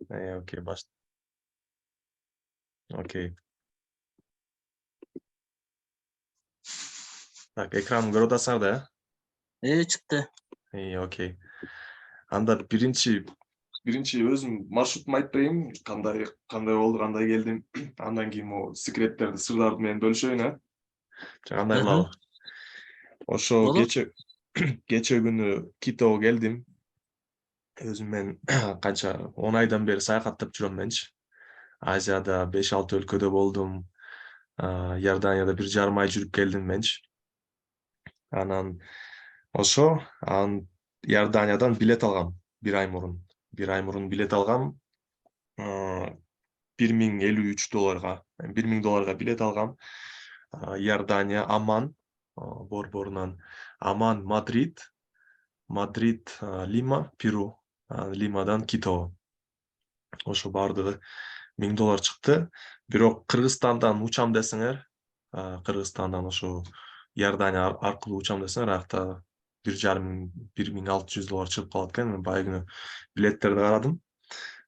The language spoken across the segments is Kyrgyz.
Окей, окей. Так, экранды көрүп атасыңар да, Чыкты. окей. Анда биринчи өзүм маршрутумду айтып берейин, кандай болду, кандай келдим. Андан кийин могу секреттерди, сырдарды менен бөлүшөйүн, кандай кылалы? Ошо Болот. кече күнү Китого келдим. Өзүм мен канча 10 айдан бери саякаттап жүрөм менчи. Азияда 5-6 өлкөдө болдум. Иорданияда 1,5 ай жүрүп келдим менчи. Анан Иорданиядан билет алгам 1 ай мурун. 1 ай мурун билет алгам. $1053. $1000 билет алгам. Иордания, Аман, борборунан Аман, Мадрид, Лима, Перу, Лимадан Кито. Ошо баардыгы $1000 чыкты. Бирок Кыргызстандан учам десеңер, Кыргызстандан ошо Иордания аркылуу учам десеңер, акта $1,500, $1,600 чыгып калат экен. Мен баягы күнү билеттерди карадым.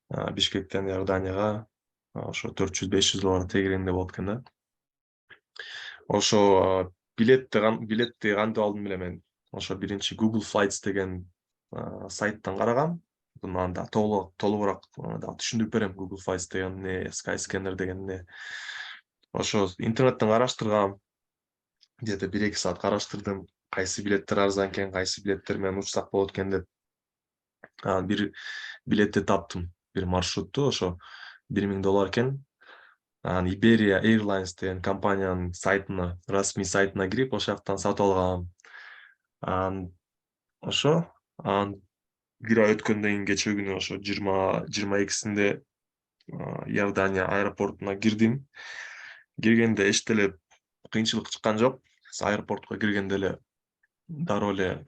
Бишкектен Иорданияга ошо $400-500 тегерегинде болот экен да. Ошо билетти кантип алдым эле мен? Ошо биринчи Google Flights деген сайттан карагам. Анда толугураак дагы түшүндүрүп берем. Google Flights деген эмне, Skyscanner деген эмне. Ошо интернеттен караштыргам. Где-то 1-2 саат караштырдым. Кайсы билеттер арзан экен, кайсы билеттер менен учсак болот экен деп. Бир билетти таптым. Бир маршрутту, ошо $1000 экен. Iberia Airlines деген компаниянын сайтына, расмий сайтына кирип, ошол жактан сатып алгам. Ошо бир ай өткөндөн кийин кече күнү ошо 22-синде Иордания аэропортуна кирдим. Киргенде эч деле кыйынчылык чыккан жок. Аэропортко киргенде эле дароо эле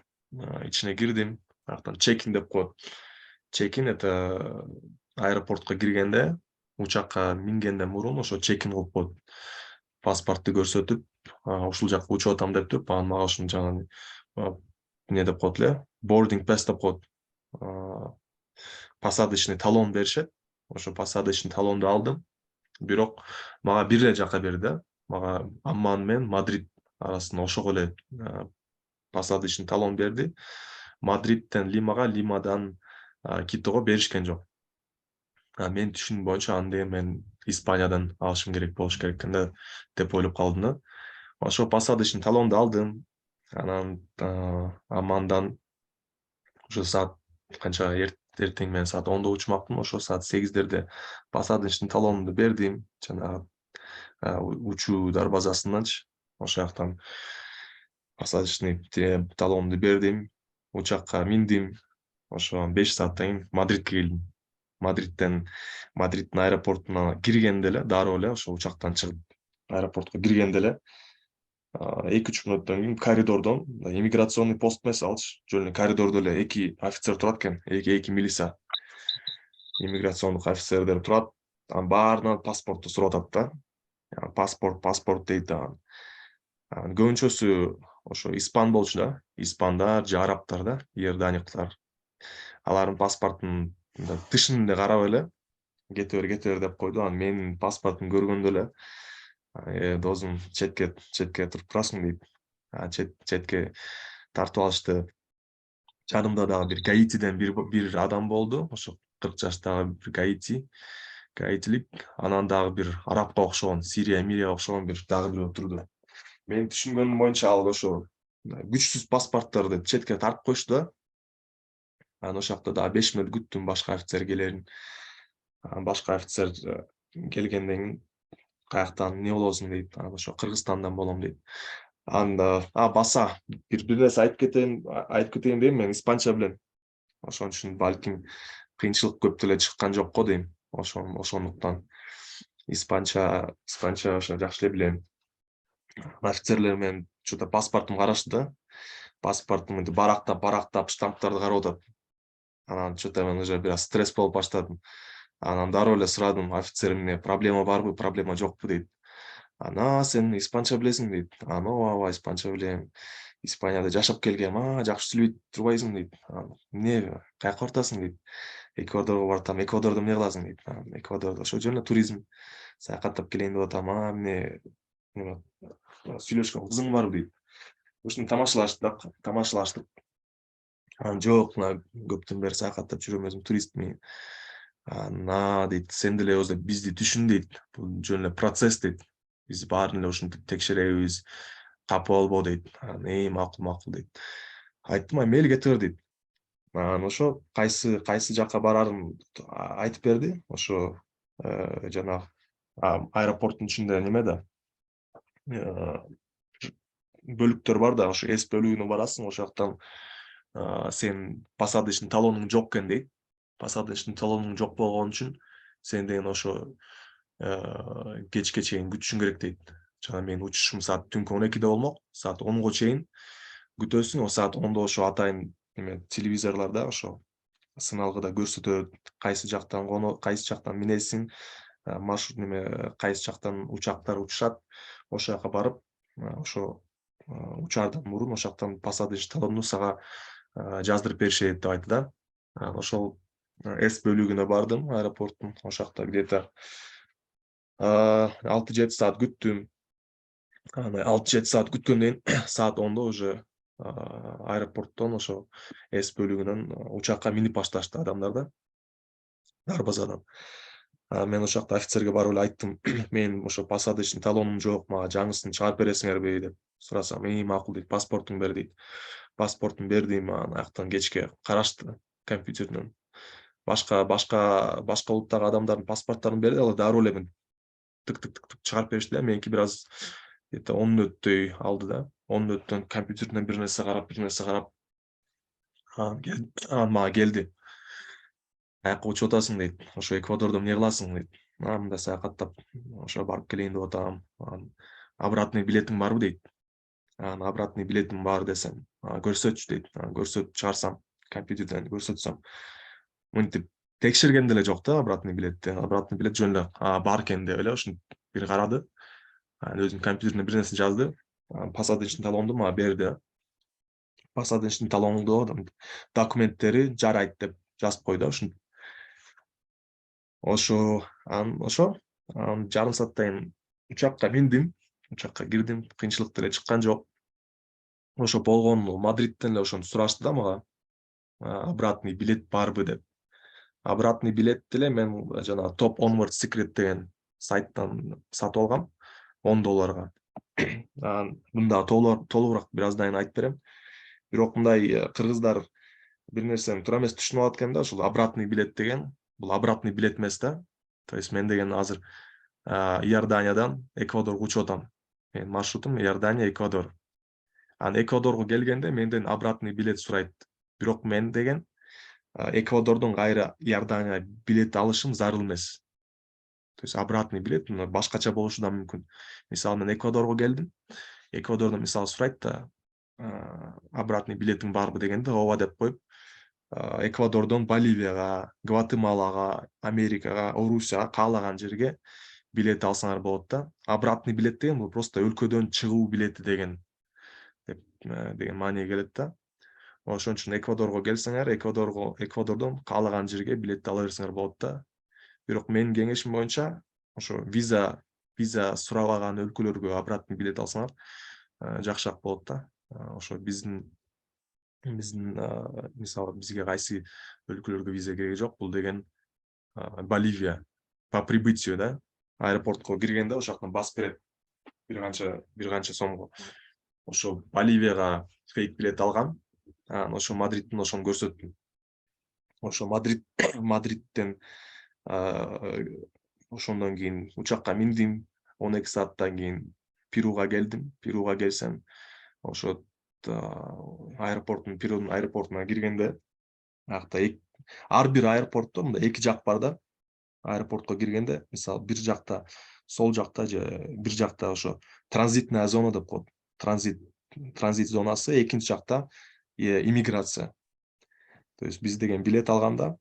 ичине кирдим. Аяктан чекин деп коет. Чекин это аэропортко киргенде, учакка мингенден мурун ошо чекин кылып коет. Паспортду көрсөтүп, ушул жакка учуп атам деп туруп, анан мага ушун жаңы эмне деп коет эле, boarding pass деп коет. Посадочный талон беришет. Ошо посадочный талонду алдым. Бирок мага бир эле жака берди да. Мага Амман менен Мадрид арасында ошого эле посадочный талон берди. Мадридтен Лимага, Лимадан Китого беришкен жок. Мен түшүнүм боюнча анда мен Испаниядан алышым керек болуш керек экен да деп ойлоп калдым да. Ошо посадочный талонду алдым. Анан Аммандан ошо саат канча эртең менен саат 10до учмакмын. Ошо саат 8дерде посадочный талонумду бердим. Жанагы учуу дарбазасынданчы. Ошол жактан посадочный талонумду бердим. Учакка миндим. Ошо 5 сааттан кийин Мадридке келдим. Мадриддин аэропортуна киргенде эле, дароо эле ошо учактан чыгып аэропортко киргенде эле 2-3 мүнөттөн кийин коридордон иммиграционный пост эмес алчы. Жөн эле коридордо эле 2 офицер турат экен, 2 милиция. Иммиграциондук офицердер турат. Анын баарынан паспортту сурап атат да. Паспорт дейт. Көбүнчөсү ошо испан болчу да. Испандар же арабтар да, иорданиктар. Алардын паспортун тышын эле карап эле кете бер деп койду. Анан менин паспортумду көргөндө эле досум четке туруп турасың дейт. Четке тартып алышты. Жанымда дагы бир Гаитиден бир адам болду. Ошо 40 жаштагы бир гаитилик. Анан дагы бир арабка окшогон, Мирияга окшогон дагы бирөө отурду. Менин түшүнгөнүм боюнча ал ошо күчсүз паспортторду четке тартып коюшту да. Анан ошол жакта дагы 5 мүнөт күттүм башка офицер келерин. Башка офицер келгенден кийин каяктан эмне болосуң дейт. Анан ошо Кыргызстандан болом дейт. Анда баса бир нерсе айтып кетейин дейм мен испанча билем. Ошон үчүн балким кыйынчылык көп деле чыккан жок го дейм. Ошондуктан испанча ошо жакшы эле билем. Офицерлер менен что-то паспортумду карашты да. Паспортумду барактап штамптарды карап атат. Анан что-то мен уже бир аз стресс болуп баштадым. Анан дароо эле сурадым, офицер эмне проблема барбы, проблема жокпу дейт. Сен испанча билесиң дейт. Ооба, испанча билем. Испанияда жашап келгем. Жакшы сүйлөй турбайсың дейт. Эмне, каяка баратасың дейт. Эквадорго баратам. Эквадордо эмне кыласың дейт. Эквадордо ошо жөн эле туризм саякаттап келейин деп атам. Эмне сүйлөшкөн кызың барбы дейт. Ушуну тамашалаштык. Анан жок, мына көптөн бери саякаттап жүрөм, өзүм туристмин. Дейт, сен деле өзү бизди түшүн дейт. Бул жөн эле процесс дейт. Биз баарын эле ушинтип текшеребиз. Капа болбо дейт. Макул дейт. Айттым, мейли кете бер дейт. Анан ошо кайсы жакка барарын айтып берди. Ошо жанагы аэропорттун ичинде неме да бөлүктөр бар да, ошо эс бөлүгүнө барасың, ошол жактан сен посадочный талонуң жок экен дейт. Посадочный талонуң жок болгон үчүн сен деген ошо кечке чейин күтүшүң керек дейт. Жана менин учушум саат түнкү 12-де болмок, саат 10го чейин күтөсүң, саат 10до ошо атайын эме телевизорлордо ошо сыналгыда көрсөтөт, кайсы жактан кайсы жактан минесиң, маршрут неме кайсы жактан учактар учушат, ошол жака барып, ошо учаардан мурун ошол жактан посадочный талонду сага жаздырып беришет деп айтты да. Ошол эс бөлүгүнө бардым, аэропорттун. Ошол жакта где-то 6-7 саат күттүм. Анан 6-7 саат күткөндөн кийин саат 10до уже аэропорттон ошо эс бөлүгүнөн учакка минип башташты адамдар да, дарбазадан. Мен ошол жакта офицерге барып эле айттым, менин ошо посадочный талонум жок, мага жаңысын чыгарып бересиңерби деп сурасам, макул дейт, паспортуңду бер дейт. Паспортун бердим, анан аяктан кечке карашты компьютерден. Башка улуттагы адамдардын паспорттарын берди, алар дароо эле мен тык чыгарып беришти да. Меники бир аз где-то 10 мүнөттөй алды да. 10 мүнөттөн компьютерден бир нерсе карап, анан мага келди. Каякка учуп атасың дейт. Ошо Эквадордо эмне кыласың дейт. Мындай саякаттап ошо барып келейин деп атам. Обратный билетиң барбы дейт. Обратный билетим бар десем, көрсөтчү дейт. Көрсөтүп чыгарсам, компьютерден көрсөтсөм, мынтип текшерген деле жок да обратный билетти. Обратный билет жөн эле бар экен деп эле ушинтип бир карады. Өзүнүн компьютерине бир нерсе жазды. Посадочный талонду мага берди. Посадочный талондо документтери жарайт деп жазып койду ушинтип. Ошо жарым сааттан кийин учакка миндим, учакка кирдим, кыйынчылык деле чыккан жок. Ошо болгону Мадриттен эле ошону сурашты да мага, обратный билет барбы деп. Обратный билет деле мен жанагы Top Onward Secret деген сайттан сатып алгам $10. Мында толугураак бир аздан кийин айтып берем. Бирок мындай кыргыздар бир нерсени туура эмес түшүнүп алат экен да, ушул обратный билет деген, бул обратный билет эмес да. То есть мен деген азыр Иорданиядан Эквадорго учуп атам. Менин маршрутум Иордания, Эквадор. Анан Эквадорго келгенде менден обратный билет сурайт. Бирок мен деген Эквадордон кайра Иордания билет алышым зарыл эмес. То есть обратный билет башкача болушу да мүмкүн. Мисалы мен Эквадорго келдим. Эквадордон мисалы сурайт да, обратный билетиң барбы дегенде ооба деп коюп, Эквадордон Боливияга, Гватемалага, Америкага, Орусияга каалаган жерге билет алсаңар болот да. Обратный билет деген бул просто өлкөдөн чыгуу билети деген мааниге келет да. Ошон үчүн Эквадорго келсеңер, Эквадордон каалаган жерге билет ала берсеңер болот да. Бирок менин кеңешим боюнча, ошо виза сурабаган өлкөлөргө обратный билет алсаңар жакшыраак болот да. Ошо биздин мисалы бизге кайсы өлкөлөргө виза кереги жок, бул деген Боливия по прибытию да. Аэропортко киргенде ошол жактан басып берет бир канча сомго. Ошо Боливияга фейк билет алгам. Ошо Мадриттин ошону көрсөттүм. Ошо Мадриттен ошондон кийин учакка миндим. 12 сааттан кийин Перуга келдим. Перуга келсем, ошо Перунун аэропортуна киргенде, аякта ар бир аэропортто мындай 2 жак бар да. Аэропортко киргенде, мисалы бир жакта сол жакта же бир жакта ошо транзитная зона деп коет. Транзит зонасы, экинчи жакта иммиграция. То есть биз деген билет алганда,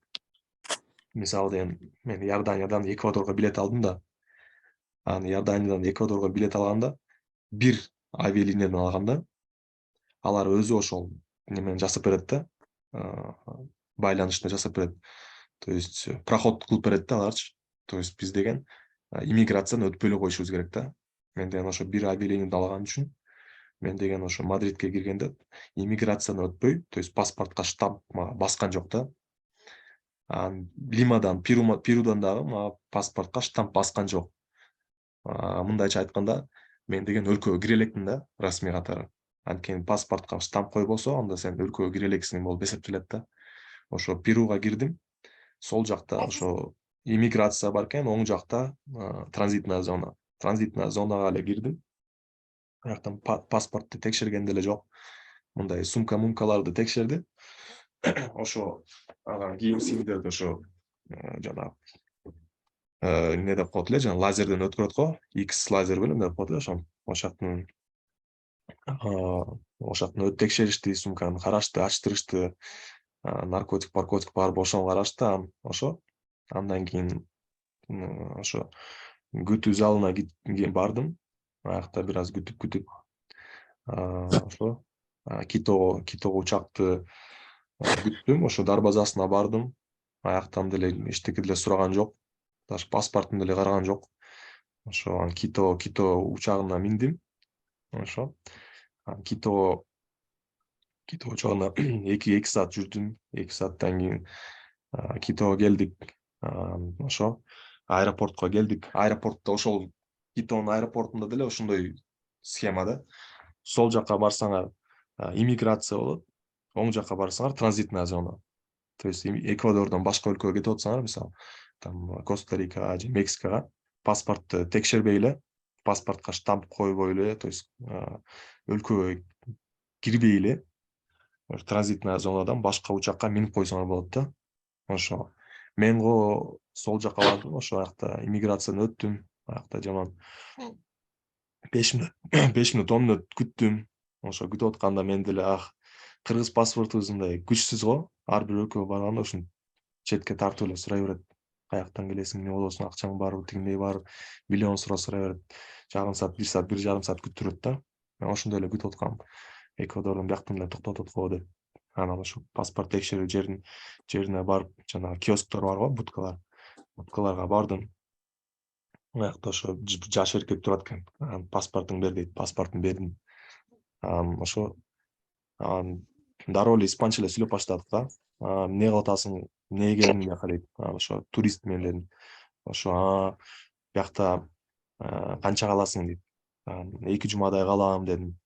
мисалы деген мен Иорданиядан Эквадорго билет алдым да. Иорданиядан Эквадорго билет алганда бир авиалиниядан алганда, алар өзү ошол немени жасап берет да, байланышты жасап берет. То есть проход кылып берет да аларчы. То есть биз деген иммиграцияны өтпөй эле коюшубуз керек да. Мен деген ошо бир объявлениени алган үчүн мен деген ошо Мадридке киргенде иммиграцияны өтпөй, то есть паспортко штамп баскан жок да. Лимадан, Перудан дагы мага паспортко штамп баскан жок. Мындайча айтканда, мен деген өлкөгө кире элекмин да, расмий катары. Анткени паспортко штамп койбосо, анда сен өлкөгө кире элексиң болуп эсептелет да. Ошо Перуга кирдим. Сол жакта ошо иммиграция бар экен, оң жакта транзитная зона. Транзитная зонага эле кирдим. Аяктан паспортду текшергенде эле жок. Мындай сумка-мумкаларды текшерди. Ошо анан кийим-сиңдерди ошо жанагы эмне деп коет эле, жана лазерден өткөрөт го, X лазер белем деп коет эле ошону. Ошактын текшеришти, сумканы карашты, ачтырышты. Наркотик бар ошону карашты, ошо. Андан кийин ошо күтүү залына бардым. Аякта бир аз күтүп ошо Китого учакты күттүм. Ошо дарбазасына бардым. Аяктан деле эчтеке деле сураган жок. Даже паспортун деле караган жок. Ошо Кито учагына миндим. Ошо Кито учагына 2 саат жүрдүм. 2 сааттан кийин Китого келдик. Ошо аэропортко келдик. Аэропортто ошол Китонун аэропортунда деле ошондой схема да. Сол жакка барсаңар иммиграция болот. Оң жакка барсаңар транзитная зона. То есть Эквадордон башка өлкөгө кетип атсаңар, мисалы, там Коста-Рикага же Мексикага паспортту текшербей эле, паспортко штамп койбой эле, то есть өлкөгө кирбей эле транзитная зонадан башка учакка минип койсоңор болот да. Ошо мен сол жака бардым, ошо аякта иммиграцияны өттүм. Аякта жаман 5 мүнөт 5 мүнөт 10 мүнөт күттүм. Ошо күтүп атканда мен деле кыргыз паспортубуз мындай күчсүз го. Ар бир өлкөгө барганда ушуну четке тартып эле сурай берет. Каяктан келесиң, эмне болосуң, акчаң барбы, тигиндей барбы, миллион сурай берет. Жарым саат, 1 саат, 1,5 саат күттүрөт да. Мен ошондой эле күтүп аткам. Эквадордун бияктан эле токтотот го деп. Анан ошо паспорт текшерүү жерине барып, жанагы киосктор бар го, буткаларга бардым. Аякта ошо жаш эркек турат экен. Паспортуң бер дейт, паспортун бердим. Ошо дароо эле испанча эле сүйлөп баштадык да. Эмне кылып атасың, эмнеге келдиң бияка дейт. Ошо туристмин дедим. Ошо биякта канча каласың дейт. 2 жумадай калам дедим.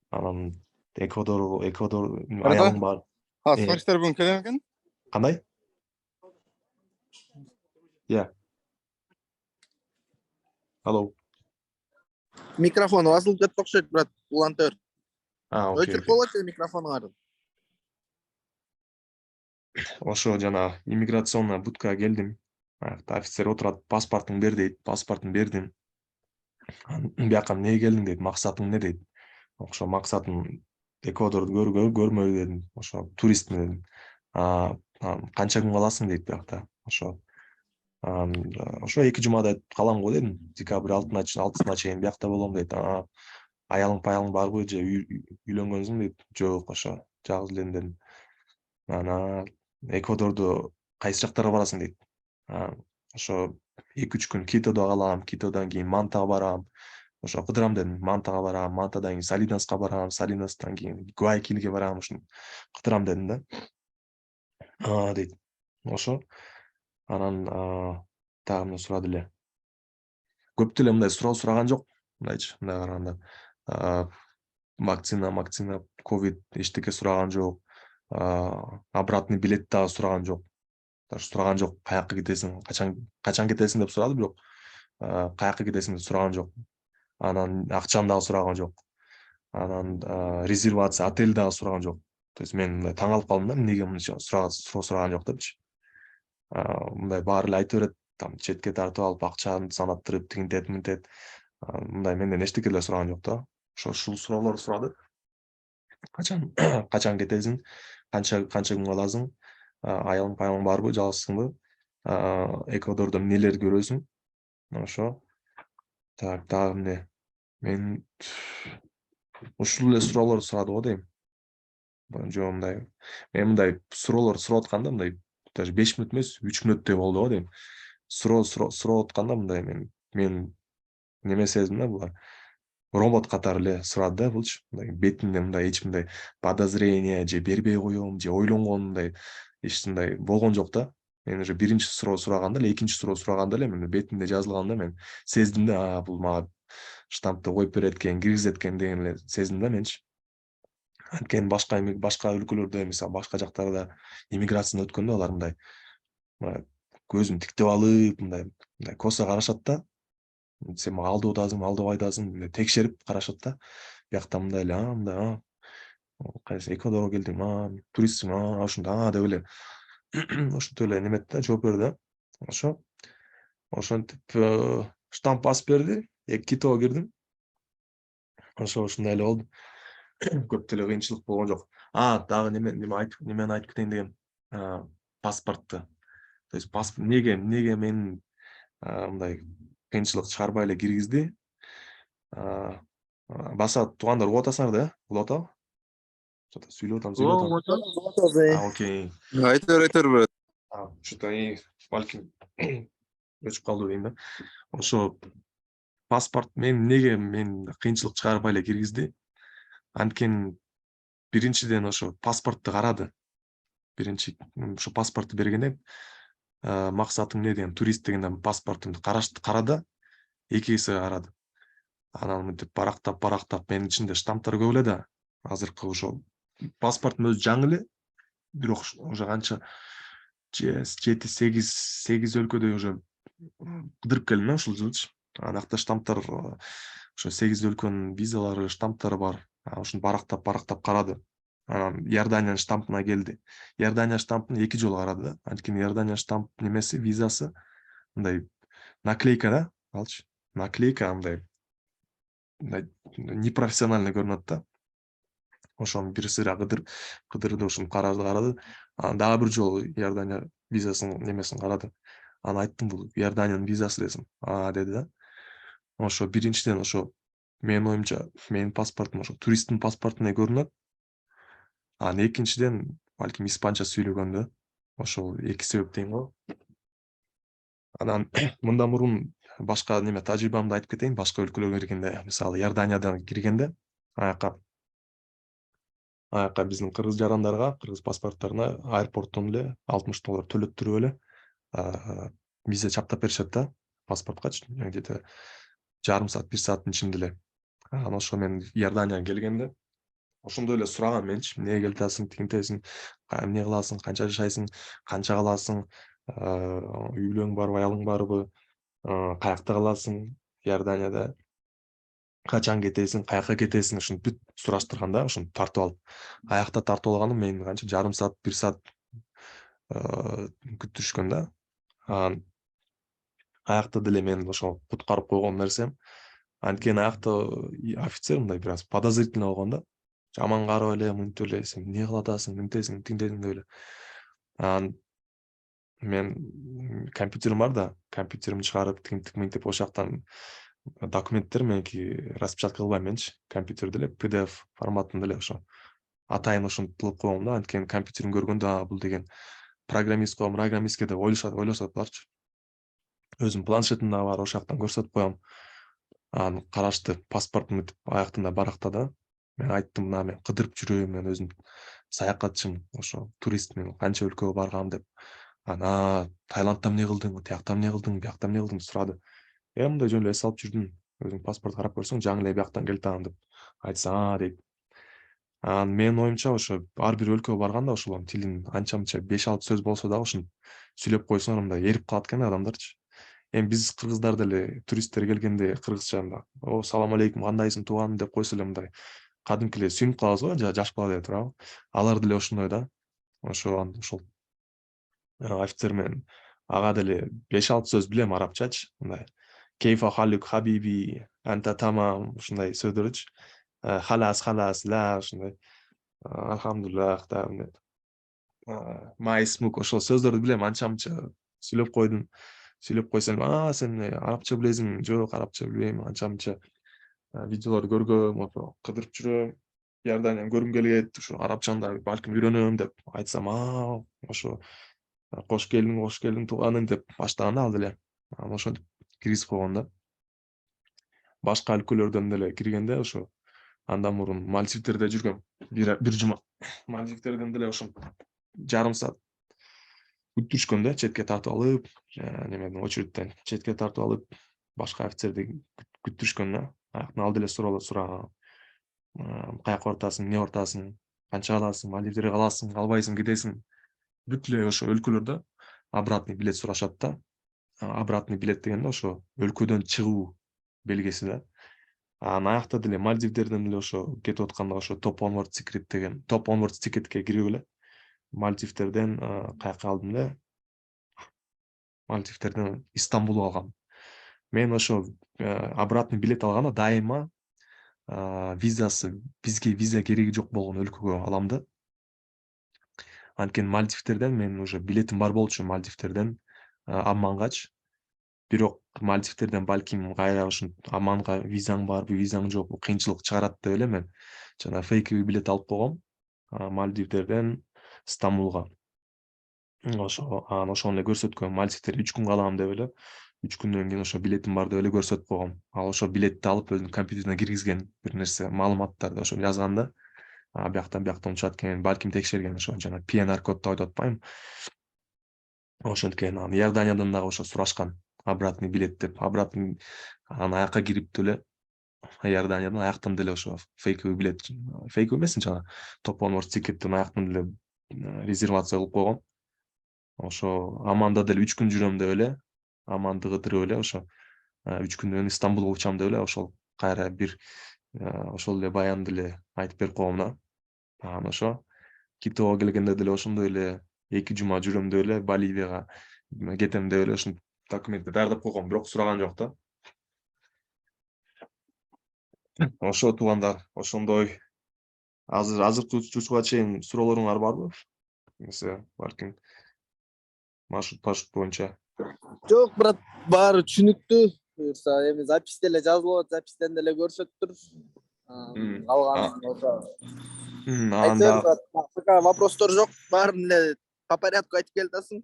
Анан Эквадор аялың бар. Сфориштер бүгүн келем экен? Кандай? Алло. Микрофону басылып кетти окшойт, брат, улантыр. Окей. Өчүрүп койгочу микрофонуңарды. Ошо жана иммиграционный будкага келдим. Аякта офицер отурат, паспортуң бер дейт, паспортун бердим. Бияка эмнеге келдиң дейт, максатың эмне дейт. Ошо максатым Эквадорду көрмөй дедим. Ошо туристмин дедим. Канча күн каласың дейт биякта. Ошо 2 жумадай калам го дедим. Декабрь 6-сына чейин биякта болом дейт. Аялың паялың барбы же үйлөнгөнсүң дейт. Жок, ошо жалгыз элем дедим. Анан Эквадорду кайсы жактарга барасың дейт. Ошо 2-3 күн Китодо калам, Китодон кийин Мантага барам. Ошо кыдырам дедим. Мантага барам, Мантадан кийин Салинаска барам, Салинастан кийин Гуаякилге барам, ушуну кыдырам дедим да. Дейт. Ошо анан дагы эмне сурады эле. Көп деле мындай суроо сураган жок. Мындайчы, мындай караганда. Вакцина, ковид эчтеке сураган жок. Обратный билет дагы сураган жок. Даже сураган жок. Каяка кетесиң, качан кетесиң деп сурады, бирок каяка кетесиң деп сураган жок. Анан акчаны дагы сураган жок. Анан резервация отель дагы сураган жок. То есть мен мындай таң калып калдым да, эмнеге мынча суроо сураган жок депчи. Мындай баары эле айта берет, там четке тартып алып, акчаны санаттырып, тигинтет, мынтет. Мындай менден эчтеке деле сураган жок да. Ушул суроолорду сурады. Качан кетесиң, канча күн каласың, аялың паялың барбы, жалгызсыңбы, Эквадордо эмнелерди көрөсүң. Ошо. Так, дагы эмне? Мен ушул эле суроолорду сурады го дейм. Жок, мындай. Мен мындай суроолорду сурап атканда мындай даже 5 мүнөт эмес, 3 мүнөттөй болду го дейм. Сурап атканда мындай мен неме сездим да, булар робот катары эле сурады да булчу. Мындай бетинде мындай эч мындай подозрение же бербей коем, же ойлонгон мындай мындай болгон жок да. Мен уже биринчи суроо сураганда эле, экинчи суроо сураганда эле мен бетинде жазылганда мен сездим да, бул мага штампты коюп берет экен, киргизет экен деген эле сездим да менчи. Анткени башка өлкөлөрдө, мисалы башка жактарда иммиграциядан өткөндө алар мындай көзүн тиктеп алып, мындай косо карашат да. Сен мага алдап атасың деп текшерип карашат да. Биякта мындай эле, мындай, кайсы Эквадорго келдиң, туристсиң, ушунда, деп эле ошентип эле неметти да, жооп берди да. Ошентип штамп басып берди, Китого кирдим. Ушундай эле болду. Көп деле кыйынчылык болгон жок. Дагы немени айтып кетейин дегем. Паспортты. То есть неге мен мындай кыйынчылык чыгарбай эле киргизди? Баса туугандар угуп атасыңар да, улап атабы? Что-то сүйлөп атам. Окей. Айтыр, брат. Что-то балким өчүп калды дейм да. Ошо паспорт неге мен кыйынчылык чыгарбай эле киргизди? Анткени биринчиден ошо паспортту карады. Биринчи ошо паспортду бергенде максатың эмне деген, турист дегенде паспортумду карады, эки эсе карады. Анан мынтип барактап менин ичинде штамптар көп эле да. Азыркы ошо паспортум өзү жаңы эле, бирок уже канча 7-8 өлкөдө уже кыдырып келдим да ушул жылчы. Анакта штамптар ошо 8 өлкөнүн визалары, штамптары бар. Ошону барактап карады. Анан Иорданиянын штампына келди. Иордания штампын 2 жолу карады да. Анткени Иордания штамп немеси, визасы мындай наклейка да, алчы. Наклейка мындай непрофессионально көрүнөт да. Ошону бир сыйра кыдырды, ушуну карады. Анан дагы бир жолу Иордания визасынын немесин карады. Анан айттым, бул Иорданиянын визасы десем, деди да. Ошо биринчиден ошо менин оюмча менин паспортум ошо туристтин паспортундай көрүнөт. Анан экинчиден балким испанча сүйлөгөндө. Ошол эки себеп дейм го. Анан мындан мурун башка тажрыйбамды айтып кетейин. Башка өлкөлөргө киргенде, мисалы Иорданиядан киргенде, аяка биздин кыргыз жарандарга, кыргыз паспортторуна аэропорттон эле $60 төлөттүрүп эле виза чаптап беришет да, паспорткачы. Где-то жарым саат, 1 сааттын ичинде эле. Анан ошо мен Иорданияга келгенде ошондой эле сурагам менчи, эмнеге келип атасың, тигинтесиң, эмне кыласың, канча жашайсың, канча каласың, үй бүлөң барбы, аялың барбы, каякта каласың, Иорданияда качан кетесиң, каяка кетесиң, ушуну бүт сураштырган да, ошону тартып алып. Аякта тартып алганым мен канча жарым саат, 1 саат күттүрүшкөн да. Анан аякта деле мен ошо куткарып койгон нерсем, анткени аякта офицер мындай бир аз подозрительный болгон да. Жаман карап эле, мынтип эле, сен эмне кылып атасың, мынтесиң, тигинтесиң деп эле. Анан мен компьютерим бар да, компьютеримди чыгарып, тигинтип, мынтип ошол жактан документтер меники распечатка кылбайм менчи. Компьютерде эле PDF форматында эле ошо атайын ошентип кылып коем да. Анткени компьютерин көргөндө, бул деген программист деп ойлошот буларчы. Өзүм планшетим дагы бар, ошол жактан көрсөтүп коем. Анан карашты, паспортум мынтип аяктында баракта да. Мен айттым, мына мен кыдырып жүрөм, мен өзүм саякатчымын, ошо туристмин, канча өлкөгө баргам деп. Анан Таиландда эмне кылдың, тиякта эмне кылдың, биякта эмне кылдың деп сурады. Мындай жөн эле эс алып жүрдүм. Өзүң паспорт карап көрсөң, жаңы эле бияктан келип атам деп айтсаң, дейт. Анан менин оюмча ошо ар бир өлкөгө барганда ошолордун тилин анча-мынча 5-6 сөз болсо дагы ушинтип сүйлөп койсоң, мындай эрип калат экен адамдарчы. Биз кыргыздар деле туристтер келгенде кыргызча салам алейкум, кандайсың тууганым деп койсо эле мындай кадимки эле сүйүнүп калабыз го, жашып калат эле туурабы? Алар деле ошондой да. Ошол офицер менен ага деле 5-6 сөз билем арабчачы. Мындай кейфа халюк хабиби, анта тамам, ушундай сөздөрчү. Халас, ла, ушундай. Алхамдулиллах, маисмук, ошол сөздөрдү билем, анча-мынча сүйлөп койдум. Сүйлөп койсом, сен арабча билесиң? Жок, арабча билбейм, анча-мынча видеолорду көргөм, ошо кыдырып жүрөм. Иорданияны көргүм келет, ушу арабчаны да балким үйрөнөм деп айтсам, ошо Кош келдиң тууганың деп баштаганда ал деле ошентип киргизип койгон башка өлкөлөрдөн деле киргенде ошо андан мурун Мальдивтерде жүргөм. Бир жума Мальдивтерден деле ошентип жарым саат күттүрүшкөн да, четке тартып алып, немеден очередтен четке тартып алып, башка офицерди күттүрүшкөн да. Аяктан ал деле сураган. Каяка баратасың, эмне баратасың, канча аласың, Мальдивтерге каласың, калбайсың, кетесиң. Бүт эле ошо өлкөлөрдө обратный билет сурашат да. Обратный билет дегенде ошо өлкөдөн чыгуу белгиси да. Анан аякта деле Мальдивдерден деле ошо кетип атканда ошо Top Onward Ticket'ке кирип эле Мальдивтерден каяка алдым эле? Мальдивтерден Истамбулга алгам. Мен ошо обратный билет алганда дайыма бизге виза кереги жок болгон өлкөгө алам да. Анткени Мальдивтерден мен уже билетим бар болчу Мальдивтерден Аммангач. Бирок Мальдивтерден балким кайра ушинтип Амманга визаң барбы, визаң жокпу кыйынчылык чыгарат деп эле мен жана фейковый билет алып койгом Мальдивтерден Стамбулга. Анан ошону эле көрсөткөм. Мальдивтерде 3 күн калам деп эле. 3 күндөн кийин ошо билетим бар деп эле көрсөтүп койгом. Ал ошо билетти алып өзүнүн компьютерине киргизген бир нерсе маалыматтарды ошо жазган да. Бияктан учат экен, балким текшерген ошо жана PNR кодду айтып атпаймынбы. Ошенткен анан Иорданиядан дагы ошо сурашкан. Обратный билет деп. Обратный анан аякка кирип деле Иорданиядан аяктан деле ошо фейковый билет, фейковый эмес жана Top Onward Ticket'ten аяктан деле резервация кылып койгом. Ошо Аманда деле 3 күн жүрөм деп эле, Аманды кыдырып эле ошо 3 күндөн кийин Стамбулга учам деп эле ошол кайра бир ошол эле баянды эле айтып берип койгом да. Анан ошо Китого келгенде деле ошондой эле 2 жума жүрөм деп эле Боливияга кетем деп эле ушинтип документти даярдап койгом, бирок сураган жок да. Ошо туугандар, ошондой азыркы учурга чейин суроолоруңар барбы? Эмесе, балким маршрут боюнча. Жок, брат, баары түшүнүктүү. Буюрса эми запись деле жазылып атат, запистен деле көрсөтүптүр. Калганын ошо. Анда Айтор, брат, башка вопростор жок, баарын эле по порядку айтып келатасың.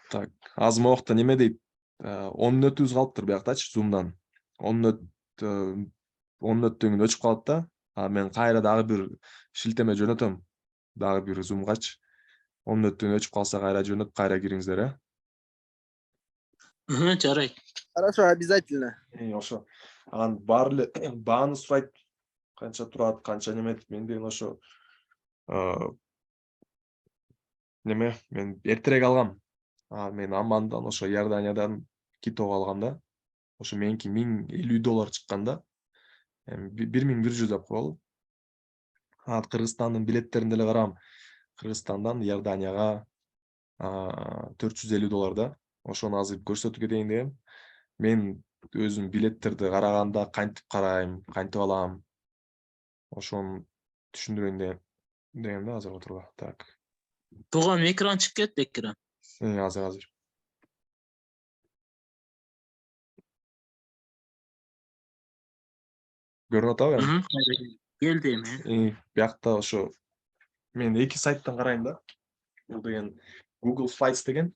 так, аз могукта неме дейт? 10 мүнөтүбүз калыптыр бияктачы Zoom'дан. 10 мүнөттөн кийин өчүп калат да. Мен кайра дагы бир шилтеме жөнөтөм. Дагы бир Zoom'гачы. 10 мүнөттөн өчүп калса кайра жөнөп, кайра кириңиздер, Жарайт. Хорошо, обязательно. Ошо. Анан баары эле бааны сурайт. Канча турат, канча неме. Мен деген ошо неме, мен эртерээк алгам. Мен Аммандан ошо Иорданиядан Китого алгам да. Ошо меники $1050 чыккан да. 1100 деп коелу. Кыргызстандын билеттерин деле карагам. Кыргызстандан Иорданияга $450 да. Ошону азыр көрсөтүп кетейин дегем. Мен өзүм билеттерди караганда кантип карайм, кантип алам. Ошону түшүндүрөйүн дегем да азыр отурга. Так. Тууган экран чыгып кетти, экран. Азыр. Көрүнүп атабы? Келди эми. Биякта ошо мен 2 сайттан карайм да. Бул деген Google Flights деген.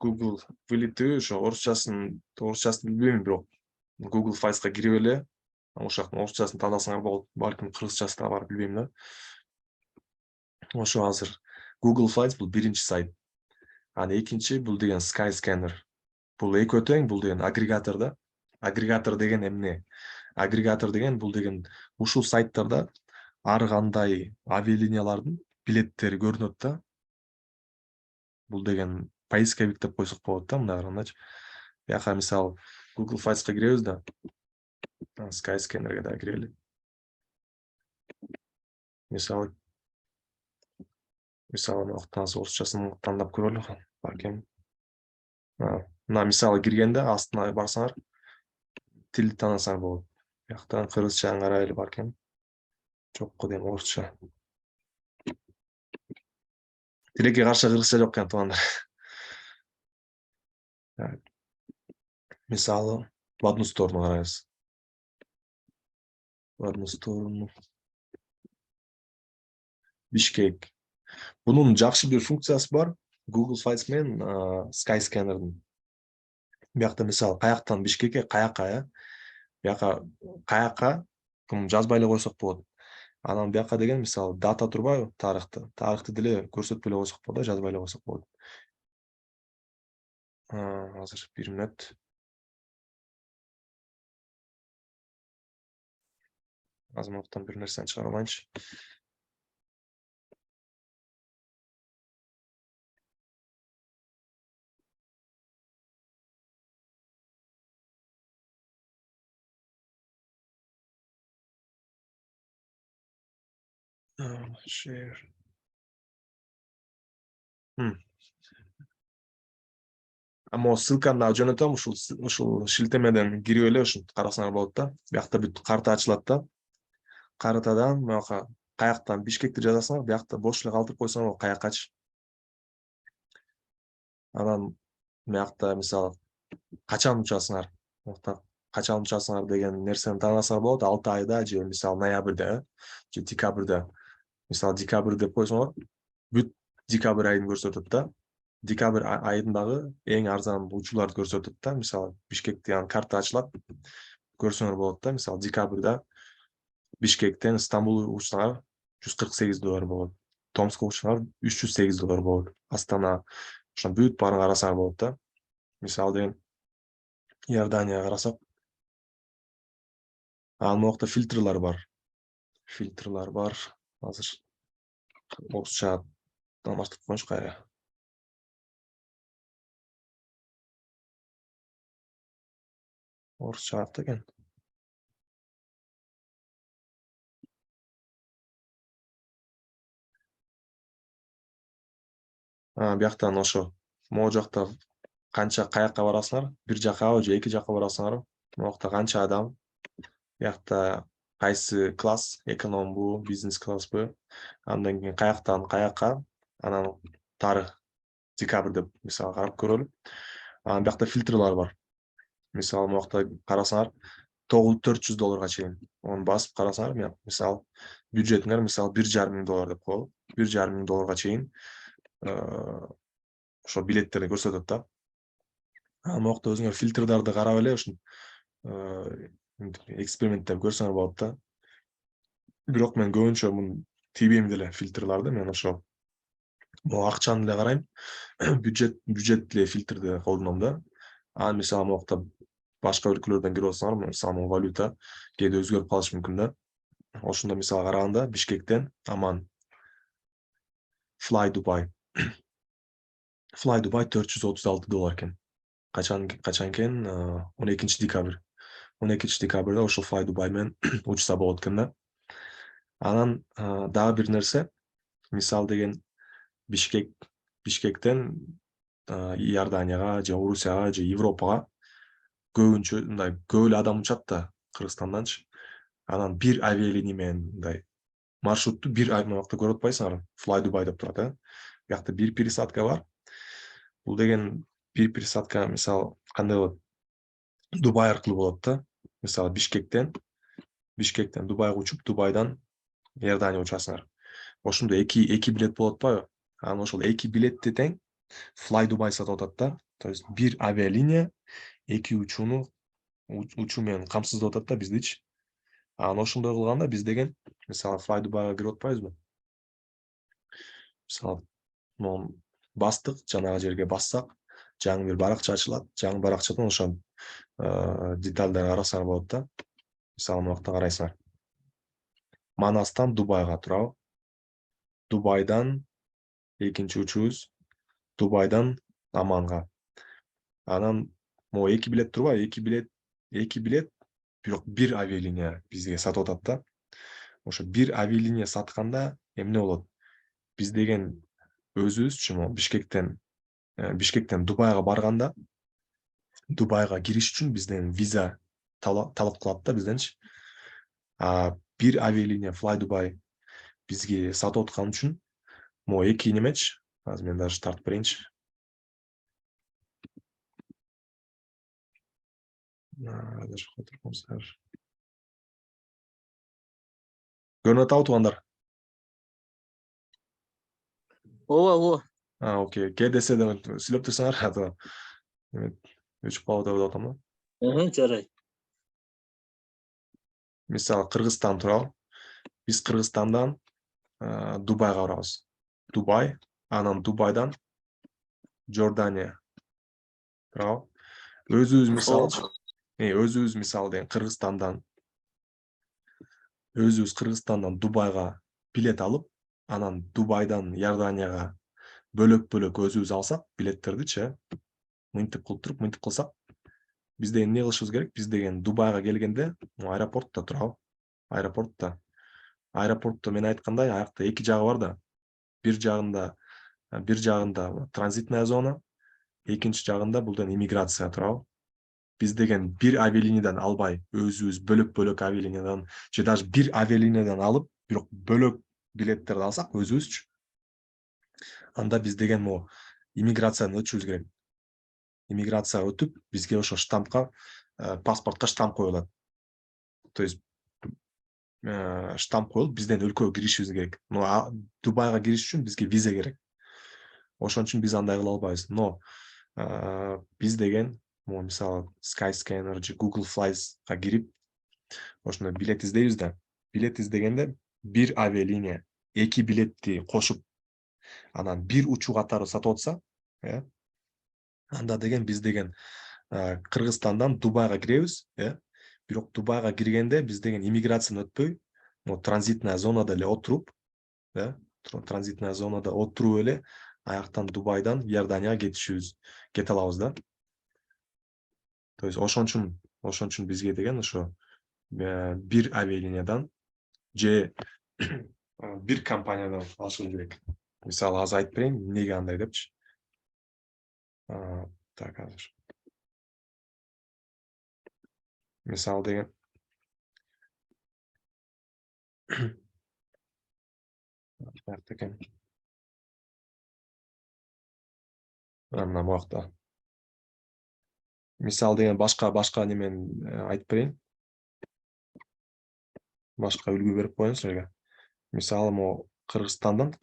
Google билети ошо орусчасын билбейм, бирок Google Flights'ка кирип эле ошоктун орусчасын таандасаңар болот. Балким кыргызчасы да бар, билбейм да. Ошо азыр Google Flights бул биринчи сайт. Анан экинчи бул деген Skyscanner. Бул экөө тең, бул деген агрегатор да. Агрегатор деген эмне? Агрегатор деген бул деген ушул сайттарда ар кандай авиалиниялардын билеттери көрүнөт да. Бул деген поисковик деп койсок болот да, мындай карагандачы. Бияка мисалы Google Flights'ка киребиз да. Skyscanner'ге да кирели. Мисалы октан орусчасын тандап көрөлү. Балким. Мына мисалы киргенде астына барсаңар тилди таанасаңар болот. Бияктан кыргызчаны карайлы балким. Жокко деген орусча. Тилекке каршы кыргызча жок экен туугандар. Мисалы в одну сторону карайбыз. В одну сторону. Бишкек. Bunun жакшы bir функциясы бар. Google Flights менен Skyscanner'дын. Биякта мисалы каяктан Бишкекке каяка, бияка каяка жазбай эле койсок болот. Анан бияка деген мисалы дата турбайбы, тарыхты. Тарыхты деле көрсөтпөй эле койсок болот, жазбай эле койсок болот. Азыр 1 мүнөт. Азматтан бир нерсени чыгара алайынчы. Share. Ama o ссылканы дагы жөнөтөм, ушул шилтемеден кирип эле ушинтип карасаңар болот да. Биякта бүт карта ачылат да. Картадан мынака каяктан Бишкекти жазасыңар, биякта бош эле калтырып койсоңор каяккачы. Анан биякта мисалы качан учасыңар, качан учасыңар деген нерсени таанасаңар болот. 6 айда же мисалы ноябрда, же декабрда. Мисалы декабрь деп койсоңор, бүт декабрь айын көрсөтөт да. Декабрь айындагы эң арзан учууларды көрсөтөт да. Мисалы Бишкекте карта ачылат, көрсөңөр болот да. Мисалы декабрда Бишкектен Стамбул учсаңар $148 болот. Томскка учсаңар $308 болот. Астана ошон бүт баарын карасаңар болот да. Мисалы деген Иорданияга карасак, анын убакта фильтрлар бар. Фильтрлар бар. Азыр орусча алмаштырып коюңуз кайра. Орусча ат экен. Бияктан ошо могу жакта канча каякка барасыңар, бир жаккабы же эки жакка барасыңар, могукта канча адам, биякта кайсы класс, экономбу, бизнес класспы, андан кийин каяктан каякка, анан тарых декабрь деп мисалы карап көрөлү. Анан биякта фильтрлар бар. Мисалы могукта карасаңар $400 чейин. Onu басып карасаңар, мисалы бюджетиңер мисалы $1,500 деп коелу. $1,500 чейин ошо билеттерди көрсөтөт да. Могукта өзүңөр фильтрдарды карап эле ушин эксперименттеп көрсөңөр болот да. Бирок мен көбүнчө муну тийбейм деле фильтрларды. Мен ошо акчаны деле карайм, бюджет деле фильтрди колдоном да. Анан мисалы могукта башка өлкөлөрдөн кирип алсаңар, мисалы валюта кээде өзгөрүп калышы мүмкүн да. Ошондо мисалы караганда Бишкектен Аман Fly Dubai $436 экен. Качан экен? 12-декабрь. 12-декабрда ошол Fly Dubai менен учса болот экен да. Анан дагы бир нерсе, мисал деген Бишкектен Иорданияга же Орусияга же Европага көбүнчө мындай көп эле адам учат да, Кыргызстанданчы. Анан бир авиалиния менен мындай маршрутту бир аймакта көрүп атпайсыңар, Fly Dubai деп турат, Биякта бир пересадка бар. Бул деген бир пересадка мисалы кандай болот? Дубай аркылуу болот да. Мисалы Бишкектен Дубайга учуп, Дубайдан Иордания учасыңар. Ошондо эки билет болуп атпайбы? Анан ошол эки билетти тең Fly Dubai сатып атат да. То есть бир авиалиния эки учуу менен камсыздап атат да биздичи. Анан ошондой кылганда биз деген мисалы Fly Dubaiга кирип атпайбызбы? Мисалы могу бастык, жанагы жерге бассак, жаңы бир баракча ачылат. Жаңы баракчадан ошо детальдерди карасаңар болот да. Мисалы мынакта карайсыңар. Манастан Дубайга турабы? Дубайдан экинчи учуубуз Дубайдан Аманга. Анан могу эки билет турбайбы? Эки билет, бирок бир авиалиния бизге сатып атат да. Ошо бир авиалиния сатканда эмне болот? Биз деген өзүбүзчү могу Бишкектен Дубайга барганда, Дубайга кириш үчүн бизден виза талап кылат да бизденчи. Бир авиалиния Fly Dubai бизге сатып аткан үчүн могу эки немечи. Азыр мен даже тартып берейинчи. Көрүнүп атабы туугандар? ооба. Окей. Г десе да сүйлөп турсаңар ата. Өчүп калды деп атам да. Жарайт. Мисалы Кыргызстан туралы. Биз Кыргызстандан Дубайга барабыз. Дубай, анан Дубайдан Жордания. Туурабы? Өзүбүз мисалы деген Кыргызстандан Дубайга билет алып, анан Дубайдан Иорданияга бөлөк өзүбүз алсак, билеттердичи, мынтип кылып туруп, мынтип кылсак, биз деген эмне кылышыбыз керек? Биз деген Дубайга келгенде, аэропортто турабы? Аэропортто мен айткандай, аякта эки жагы бар да. Бир жагында транзитная зона, экинчи жагында бул деген иммиграция турабы? Биз деген бир авиалиниядан албай, өзүбүз бөлөк авиалиниядан же даже бир авиалиниядан алып, бирок бөлөк билеттерди алсак өзүбүзчү. Анда биз деген могу иммиграцияны өтүшүбүз керек. Иммиграция өтүп, бизге ошо штампка, паспортко штамп коюлат. То есть штамп коюлуп, бизден өлкөгө киришибиз керек. Но Дубайга кириш үчүн бизге виза керек. Ошон үчүн биз андай кыла албайбыз. Но биз деген мисалы Skyscanner же Google Flights-га кирип, ошондой билет издейбиз да. Билет издегенде бир авиалиния эки билетти кошуп, анан бир учуу катары сатып атса, анда деген биз деген Кыргызстандан Дубайга киребиз, бирок Дубайга киргенде биз деген иммиграцияны өтпөй, транзитная зонада эле отуруп, эле аяктан Дубайдан Иорданияга кете алабыз да. То есть ошон үчүн бизге деген ошо бир авиалиниядан же бир компаниядан алышыбыз керек. Мисалы азыр айтып берейин, эмнеге андай депчи. Так, азыр. Мисалы деген мына буякта. Мисалы деген башка немени айтып берейин. Башка үлгү берип коеюн силерге. Мисалы могу Кыргызстандан